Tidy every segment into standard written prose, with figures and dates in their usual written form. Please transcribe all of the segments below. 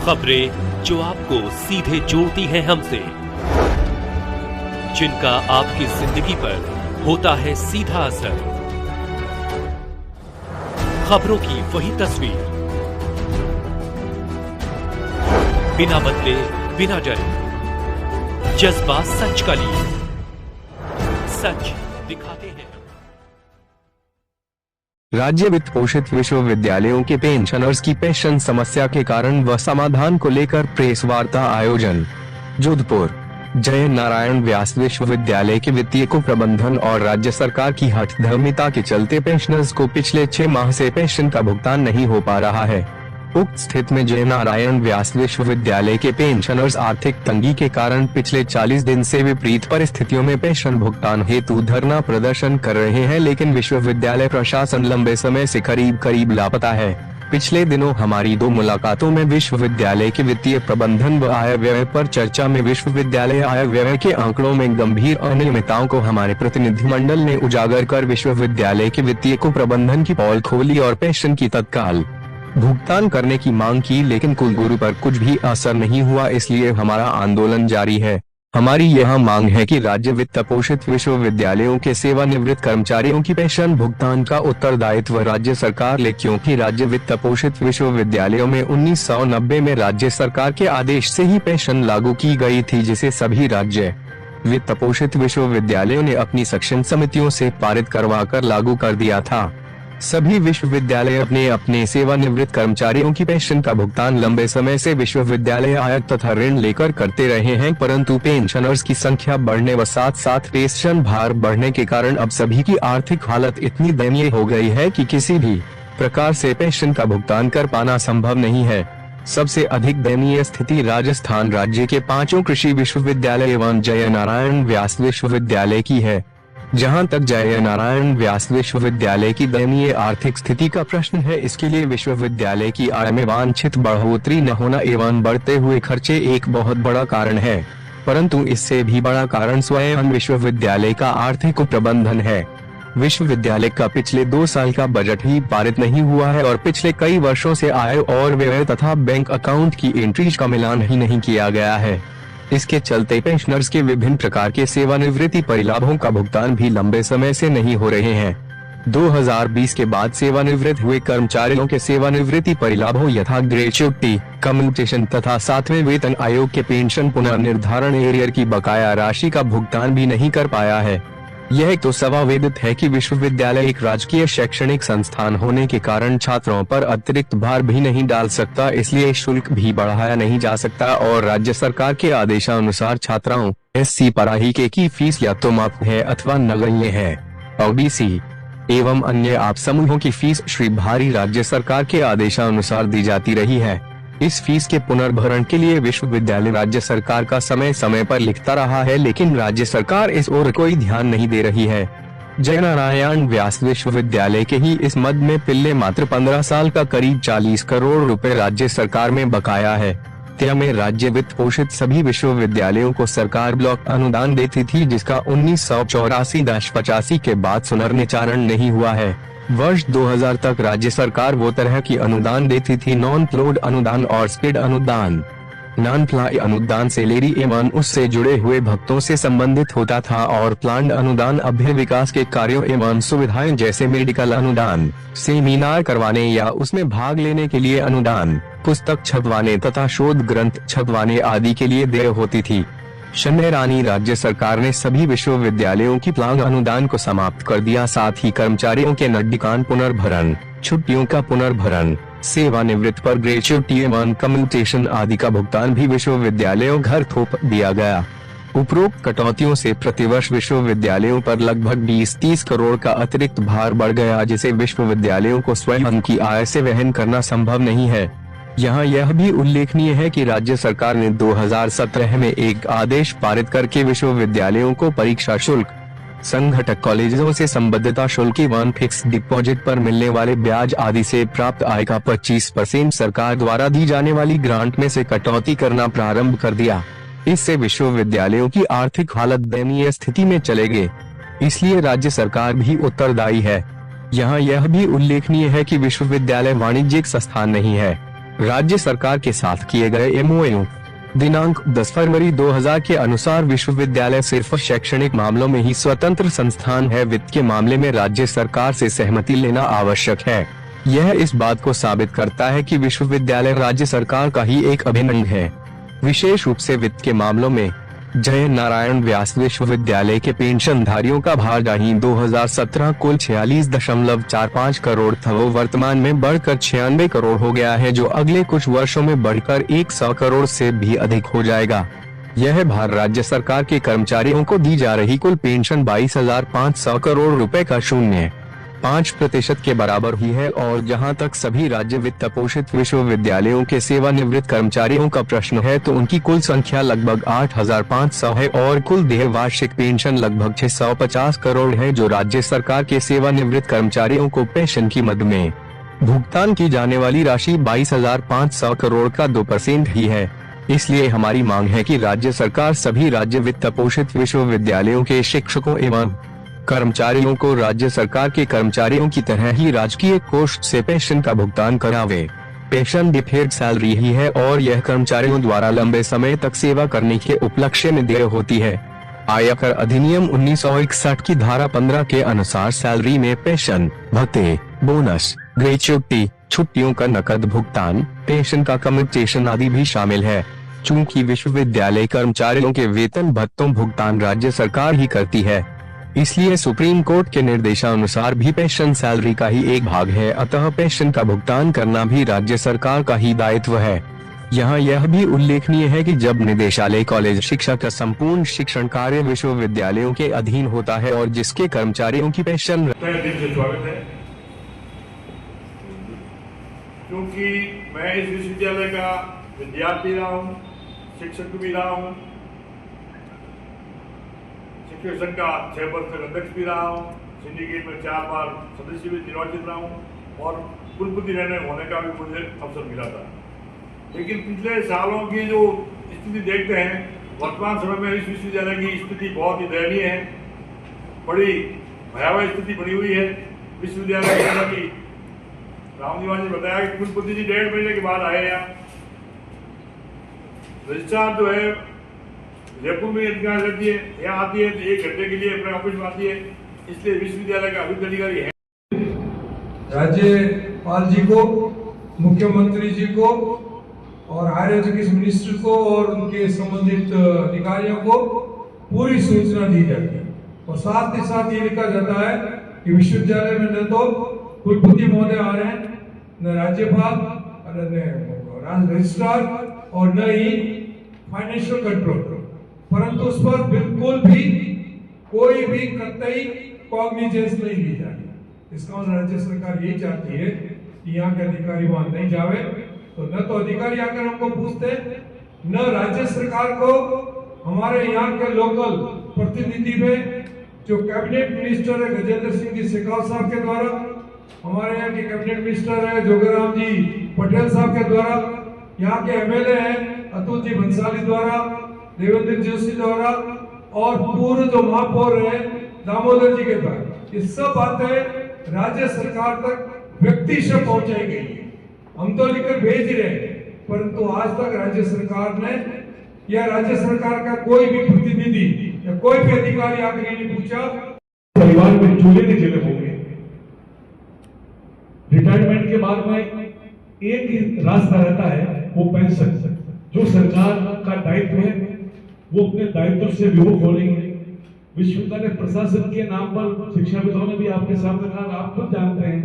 खबरें जो आपको सीधे जोड़ती हैं हमसे, जिनका आपकी जिंदगी पर होता है सीधा असर। खबरों की वही तस्वीर, बिना बदले बिना डरे, जज्बा सच का लिए, सच दिखाते हैं। राज्य वित्त पोषित विश्वविद्यालयों के पेंशनर्स की पेंशन समस्या के कारण व समाधान को लेकर प्रेस वार्ता आयोजन। जोधपुर, जय नारायण व्यास विश्वविद्यालय के वित्तीय कुप्रबंधन और राज्य सरकार की हठधर्मिता के चलते पेंशनर्स को पिछले 6 माह से पेंशन का भुगतान नहीं हो पा रहा है। उक्त स्थिति में जय नारायण व्यास विश्वविद्यालय के पेंशनर्स आर्थिक तंगी के कारण पिछले 40 दिन से विपरीत परिस्थितियों में पेंशन भुगतान हेतु धरना प्रदर्शन कर रहे हैं, लेकिन विश्वविद्यालय प्रशासन लंबे समय से करीब लापता है। पिछले दिनों हमारी 2 मुलाकातों में विश्वविद्यालय के वित्तीय प्रबंधन व आय व्यय पर चर्चा में विश्वविद्यालय आय व्यय के आंकड़ों में गंभीर अनियमितताओं को हमारे प्रतिनिधिमंडल ने उजागर कर विश्वविद्यालय के वित्तीय कुप्रबंधन की पोल खोली और पेंशन की तत्काल भुगतान करने की मांग की, लेकिन कुलगुरु पर कुछ भी असर नहीं हुआ। इसलिए हमारा आंदोलन जारी है। हमारी यह मांग है कि राज्य वित्त पोषित विश्वविद्यालयों के सेवानिवृत्त कर्मचारियों की पेंशन भुगतान का उत्तरदायित्व राज्य सरकार ले, क्योंकि राज्य वित्त पोषित विश्वविद्यालयों में 1990 में राज्य सरकार के आदेश से ही पेंशन लागू की गई थी, जिसे सभी राज्य वित्त पोषित विश्वविद्यालयों ने अपनी सेक्शन समितियों से पारित करवा कर लागू कर दिया था। सभी विश्वविद्यालय अपने अपने सेवानिवृत्त कर्मचारियों की पेंशन का भुगतान लंबे समय से विश्वविद्यालय आयत तथा ऋण लेकर करते रहे हैं, परंतु पेंशनर्स की संख्या बढ़ने व साथ साथ पेंशन भार बढ़ने के कारण अब सभी की आर्थिक हालत इतनी दयनीय हो गई है कि किसी भी प्रकार से पेंशन का भुगतान कर पाना संभव नहीं है। सबसे अधिक दयनीय स्थिति राजस्थान राज्य के 5 कृषि विश्वविद्यालय एवं जय नारायण व्यास विश्वविद्यालय की है। जहां तक जय नारायण व्यास विश्वविद्यालय की दयनीय आर्थिक स्थिति का प्रश्न है, इसके लिए विश्वविद्यालय की आय में वांछित बढ़ोतरी न होना एवं बढ़ते हुए खर्चे एक बहुत बड़ा कारण है, परंतु इससे भी बड़ा कारण स्वयं विश्वविद्यालय का आर्थिक प्रबंधन है। विश्वविद्यालय का पिछले 2 साल का बजट ही पारित नहीं हुआ है और पिछले कई वर्षों से आय और व्यय तथा बैंक अकाउंट की एंट्रीज का मिलान ही नहीं किया गया है। इसके चलते पेंशनर्स के विभिन्न प्रकार के सेवानिवृत्ति परिलाभों का भुगतान भी लंबे समय से नहीं हो रहे हैं। 2020 के बाद सेवानिवृत्त हुए कर्मचारियों के सेवानिवृत्ति परिलाभों यथा ग्रेच्युटी, कम्यूटेशन तथा 7वें वेतन आयोग के पेंशन पुनर्निर्धारण एरियर की बकाया राशि का भुगतान भी नहीं कर पाया है। यह तो स्वावेदित है कि विश्वविद्यालय एक राजकीय शैक्षणिक संस्थान होने के कारण छात्रों पर अतिरिक्त भार भी नहीं डाल सकता, इसलिए शुल्क भी बढ़ाया नहीं जा सकता और राज्य सरकार के आदेशानुसार छात्राओं SC पराहिके की फीस या तो माफ है अथवा नगण्य है। OBC एवं अन्य आप समूहों की फीस श्री भारी राज्य सरकार के आदेशानुसार दी जाती रही है। इस फीस के पुनर्भरण के लिए विश्वविद्यालय राज्य सरकार का समय समय पर लिखता रहा है, लेकिन राज्य सरकार इस ओर कोई ध्यान नहीं दे रही है। जय नारायण व्यास विश्वविद्यालय के ही इस मद में पिछले मात्र 15 साल का करीब 40 करोड़ रुपए राज्य सरकार में बकाया है। त्या में राज्य वित्त पोषित सभी विश्वविद्यालयों को सरकार ब्लॉक अनुदान देती थी, जिसका 1984-85 के बाद पुनर्निर्धारण नहीं हुआ है। वर्ष 2000 तक राज्य सरकार वो तरह की अनुदान देती थी नॉन प्लॉड अनुदान और स्किड अनुदान। नॉन प्लॉड अनुदान सैलरी एवं उससे जुड़े हुए भत्तों से संबंधित होता था और प्लान्ड अनुदान अभ्य विकास के कार्यों एवं सुविधाएं जैसे मेडिकल अनुदान, सेमिनार करवाने या उसमें भाग लेने के लिए अनुदान, पुस्तक छपवाने तथा शोध ग्रंथ छपवाने आदि के लिए देय होती थी। शनिरानी राज्य सरकार ने सभी विश्वविद्यालयों की प्लांग अनुदान को समाप्त कर दिया, साथ ही कर्मचारियों के नड्डिकान पुनर्भरण, छुट्टियों का पुनर्भरण, सेवानिवृत्त पर ग्रेच्युटी एवं कम्यूटेशन आदि का भुगतान भी विश्वविद्यालयों घर थोप दिया गया। उपरोक्त कटौतियों से प्रतिवर्ष विश्वविद्यालयों पर लगभग 20-30 करोड़ का अतिरिक्त भार बढ़ गया, जिसे विश्वविद्यालयों को स्वयं की आय से वहन करना संभव नहीं है। यहाँ यह भी उल्लेखनीय है कि राज्य सरकार ने 2017 में एक आदेश पारित करके विश्वविद्यालयों को परीक्षा शुल्क, संघटक कॉलेजों से संबद्धता शुल्क एवं फिक्स डिपॉजिट पर मिलने वाले ब्याज आदि से प्राप्त आय का 25% सरकार द्वारा दी जाने वाली ग्रांट में से कटौती करना प्रारंभ कर दिया। इससे विश्वविद्यालयों की आर्थिक हालत दयनीय स्थिति में चले गए, इसलिए राज्य सरकार भी उत्तरदायी है। यहाँ यह भी उल्लेखनीय है कि विश्वविद्यालय वाणिज्यिक संस्थान नहीं है। राज्य सरकार के साथ किए गए एमओयू दिनांक 10 फरवरी 2000 के अनुसार विश्वविद्यालय सिर्फ शैक्षणिक मामलों में ही स्वतंत्र संस्थान है। वित्त के मामले में राज्य सरकार से सहमति लेना आवश्यक है। यह इस बात को साबित करता है कि विश्वविद्यालय राज्य सरकार का ही एक अभिन्न अंग है। विशेष रूप से वित्त के मामलों में जय नारायण व्यास विश्वविद्यालय के पेंशनधारियों का भार 2017 कुल 46.45 करोड़ था, वो वर्तमान में बढ़कर 96 करोड़ हो गया है, जो अगले कुछ वर्षों में बढ़कर 100 करोड़ से भी अधिक हो जाएगा। यह भार राज्य सरकार के कर्मचारियों को दी जा रही कुल पेंशन 22,500 करोड़ रुपए का 0.5% के बराबर ही है। और जहां तक सभी राज्य वित्त पोषित विश्वविद्यालयों के सेवानिवृत्त कर्मचारियों का प्रश्न है, तो उनकी कुल संख्या लगभग 8,500 है और कुल देय वार्षिक पेंशन लगभग 650 करोड़ है, जो राज्य सरकार के सेवानिवृत्त कर्मचारियों को पेंशन की मद में भुगतान की जाने वाली राशि 22,500 करोड़ का 2% ही है। इसलिए हमारी मांग है कि राज्य सरकार सभी राज्य वित्त पोषित विश्वविद्यालयों के शिक्षकों एवं कर्मचारियों को राज्य सरकार के कर्मचारियों की तरह ही राजकीय कोष से पेंशन का भुगतान करावे। पेंशन डिफर्ड सैलरी ही है और यह कर्मचारियों द्वारा लंबे समय तक सेवा करने के उपलक्ष्य में देय होती है। आयकर अधिनियम 1961 की धारा 15 के अनुसार सैलरी में पेंशन, भत्ते, बोनस, ग्रेच्युटी, छुट्टियों का नकद भुगतान, पेंशन का कम्यूटेशन आदि भी शामिल है। चूँकि विश्वविद्यालय कर्मचारियों के वेतन भत्तों भुगतान राज्य सरकार ही करती है, इसलिए सुप्रीम कोर्ट के निर्देशानुसार भी पेंशन सैलरी का ही एक भाग है। अतः पेंशन का भुगतान करना भी राज्य सरकार का ही दायित्व है। यहाँ यह भी उल्लेखनीय है कि जब निदेशालय कॉलेज शिक्षा का संपूर्ण शिक्षण कार्य विश्वविद्यालयों के अधीन होता है और जिसके कर्मचारियों की पेंशन स्वागत है। क्योंकि मैं इस विश्वविद्यालय का विद्यार्थी रहा हूँ, शिक्षक भी रहा हूँ, शिक्षक संघ का 6 वर्ष तक अध्यक्ष भी रहा हूँ, सिंडिकेट में 4 बार सदस्य भी निर्वाचित रहा हूँ और कुलपति होने का भी मुझे अवसर मिला था। लेकिन पिछले सालों की जो स्थिति देखते हैं, वर्तमान समय में इस विश्वविद्यालय की स्थिति बहुत ही दयनीय है। बड़ी भयावह स्थिति बनी हुई है विश्वविद्यालय की। राम निवास ने बताया कि कुलपति जी 1.5 महीने के बाद आए यहाँ। रजिस्ट्रार जो है जयपुर में अधिकार रहती है, यहाँ आती है तो 1 घंटे के लिए अपने ऑफिस में आती है, इसलिए विश्वविद्यालय का अभिज्ञ अधिकारी है। राज्यपाल जी को, मुख्यमंत्री जी को और हायर एजुकेशन मिनिस्टर को और उनके संबंधित अधिकारियों को पूरी सूचना दी जाती है और साथ ही साथ ये लिखा जाता है कि विश्वविद्यालय में न तो कुलपति महोदय आ रहे हैं, न राज्यपाल, न रजिस्ट्रार और न ही फाइनेंशियल कंट्रोल, परंतु उस पर बिल्कुल भी कोई भी कतई कॉग्निजेंस नहीं ली जाती। इसका मतलब राज्य सरकार यही चाहती है कि यहाँ के अधिकारी वहां नहीं जावे, तो न तो अधिकारी आकर हमको पूछते, न राज्य सरकार को हमारे यहाँ के लोकल प्रतिनिधि में जो कैबिनेट मिनिस्टर है गजेंद्र सिंह जी शेखावत साहब के द्वारा, हमारे यहाँ के कैबिनेट मिनिस्टर है जोगेराम जी पटेल साहब के द्वारा, यहाँ के एमएलए हैं अतुल जी भंसाली द्वारा, देवेंद्र जोशी द्वारा और पूर्व जो महापौर है दामोदर जी के द्वारा, ये सब बातें राज्य सरकार तक व्यक्ति से पहुंचाई गई। हम तो लिखकर भेज रहे हैं, परंतु आज तक राज्य सरकार ने या राज्य सरकार का कोई भी प्रतिनिधि या कोई भी अधिकारी आकर ये नहीं पूछा। परिवार में चूल्हे के जगह हो गए। रिटायरमेंट के बाद में एक ही रास्ता रहता है, वो पेंशन। जो सरकार का दायित्व है वो अपने दायित्व से विमुख हो रही है। विश्वविद्यालय प्रशासन के नाम पर शिक्षाविदों ने भी आपके सामने कहा, आप खुद जानते हैं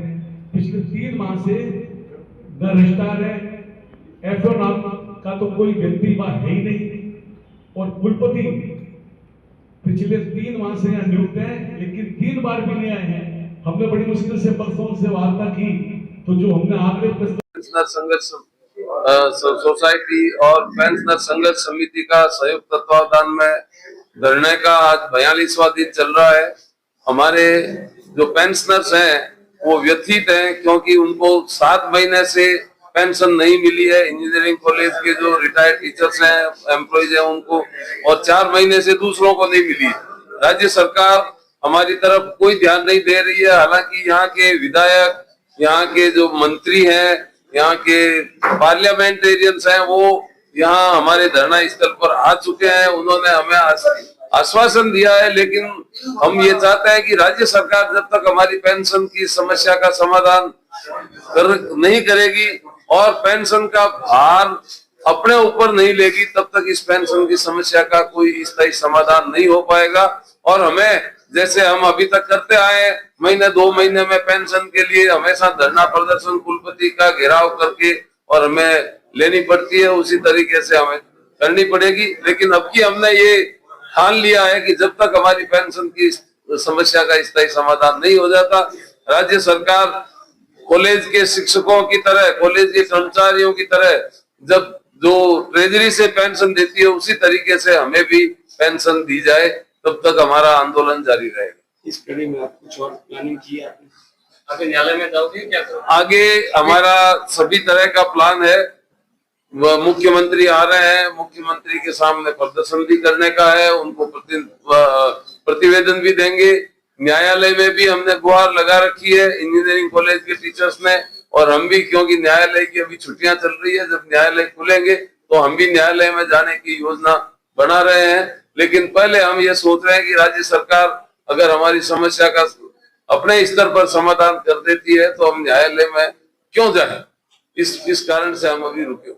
पिछले 3 माह से न रजिस्ट्रार है, एफओ नाम का तो कोई व्यक्ति वहां है ही नहीं, और कुलपति पिछले 3 माह से यहाँ नियुक्त है, लेकिन 3 बार भी नहीं आए हैं। हमने बड़ी मुश्किल से परसों से वार्ता की, तो जो हमने आखिरी पेंशनर संघर्ष सोसाइटी और पेंशनर संघर्ष समिति का संयुक्त तत्वावधान में धरने का आज 42वां दिन चल रहा है। हमारे जो पेंशनर्स हैं वो व्यथित हैं, क्योंकि उनको 7 महीने से पेंशन नहीं मिली है। इंजीनियरिंग कॉलेज के जो रिटायर्ड टीचर्स हैं, एम्प्लॉइज हैं उनको, और 4 महीने से दूसरों को नहीं मिली। राज्य सरकार हमारी तरफ कोई ध्यान नहीं दे रही है। हालांकि यहाँ के विधायक, यहाँ के जो मंत्री हैं, यहाँ के पार्लियामेंटेरियंस हैं वो यहाँ हमारे धरना स्थल पर आ चुके हैं। उन्होंने हमें आश्वासन दिया है, लेकिन हम ये चाहते हैं कि राज्य सरकार जब तक हमारी पेंशन की समस्या का समाधान नहीं करेगी और पेंशन का भार अपने ऊपर नहीं लेगी, तब तक इस पेंशन की समस्या का कोई स्थायी समाधान नहीं हो पाएगा। और हमें, जैसे हम अभी तक करते आए, महीने 2 महीने में पेंशन के लिए हमेशा धरना प्रदर्शन कुलपति का घेराव करके और हमें लेनी पड़ती है, उसी तरीके से हमें करनी पड़ेगी। लेकिन अब की हमने ये ठान लिया है कि जब तक हमारी पेंशन की समस्या का स्थायी समाधान नहीं हो जाता, राज्य सरकार कॉलेज के शिक्षकों की तरह, कॉलेज के कर्मचारियों की तरह जब जो ट्रेजरी से पेंशन देती है उसी तरीके से हमें भी पेंशन दी जाए, तब तक हमारा आंदोलन जारी रहेगा। इस कड़ी में आप कुछ और प्लानिंग की है आपने? आगे न्यायालय में जाओगे क्या करोगे? आगे हमारा सभी तरह का प्लान है। मुख्यमंत्री आ रहे हैं, मुख्यमंत्री के सामने प्रदर्शन भी करने का है, उनको प्रतिवेदन भी देंगे। न्यायालय में भी हमने गुहार लगा रखी है इंजीनियरिंग कॉलेज के टीचर्स ने, और हम भी, क्योंकि न्यायालय की अभी छुट्टियां चल रही है, जब न्यायालय खुलेंगे तो हम भी न्यायालय में जाने की योजना बना रहे हैं। लेकिन पहले हम ये सोच रहे हैं कि राज्य सरकार अगर हमारी समस्या का अपने स्तर पर समाधान कर देती है तो हम न्यायालय में क्यों जाएं। इस कारण से हम अभी रुके हुए।